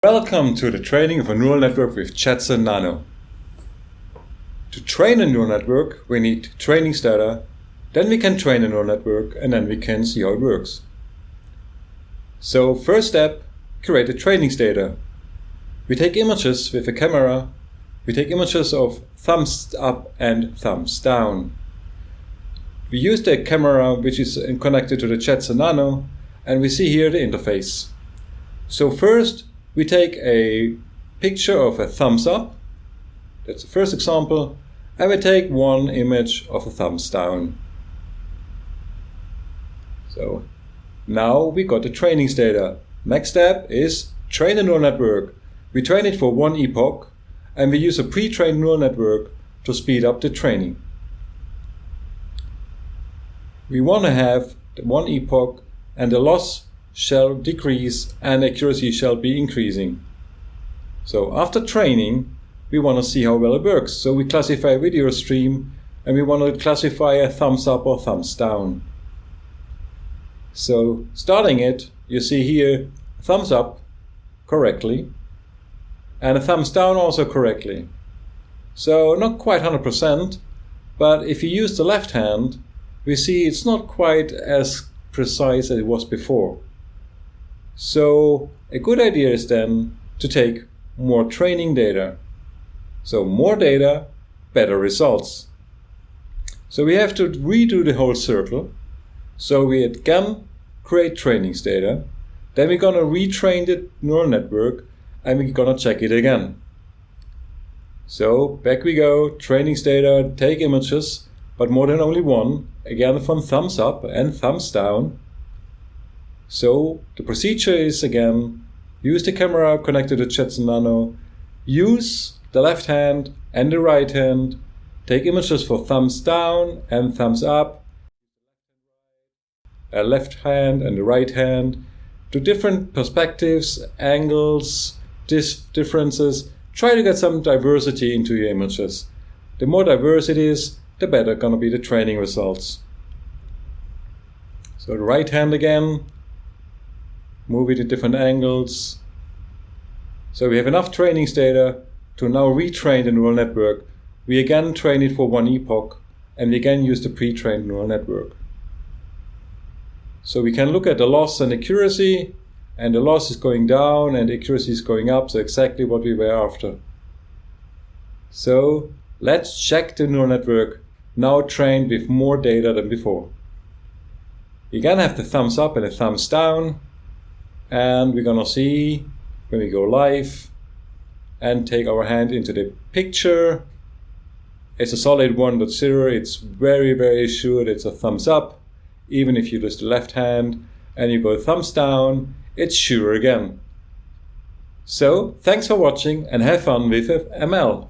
Welcome to the training of a neural network with Jetson Nano. To train a neural network, we need training data, then we can train a neural network, and then we can see how it works. So first step, create a training data. We take images with a camera. We take images of thumbs up and thumbs down. We use the camera which is connected to the Jetson Nano, and we see here the interface. So first, we take a picture of a thumbs up, that's the first example, and we take one image of a thumbs down. So now we got the training data. Next step is train a neural network. We train it for one epoch, and we use a pre-trained neural network to speed up the training. We want to have the one epoch and the loss shall decrease and accuracy shall be increasing. So after training, we want to see how well it works. So we classify a video stream and we want to classify a thumbs up or thumbs down. So starting it, you see here thumbs up correctly and a thumbs down also correctly. So not quite 100%, but if you use the left hand, we see it's not quite as precise as it was before. So a good idea is then to take more training data. So more data, better results. So we have to redo the whole circle. So we again create training data. Then we're going to retrain the neural network and we're going to check it again. So back we go, training data, take images, but more than only one, again from thumbs up and thumbs down. So the procedure is again, use the camera connected to Jetson Nano, use the left hand and the right hand, take images for thumbs down and thumbs up, a left hand and the right hand, to different perspectives, angles, differences. Try to get some diversity into your images. The more diverse it is, the better gonna be the training results. So the right hand again, move it at different angles. So we have enough training data to now retrain the neural network. We again train it for one epoch and we again use the pre-trained neural network. So we can look at the loss and accuracy, and the loss is going down and the accuracy is going up, so exactly what we were after. So let's check the neural network now trained with more data than before. We again have the thumbs up and the thumbs down. And we're gonna see when we go live and take our hand into the picture. It's a solid 1.0. It's very sure it's a thumbs up. Even if you use the left hand and you go thumbs down, it's sure again. So thanks for watching and have fun with ML.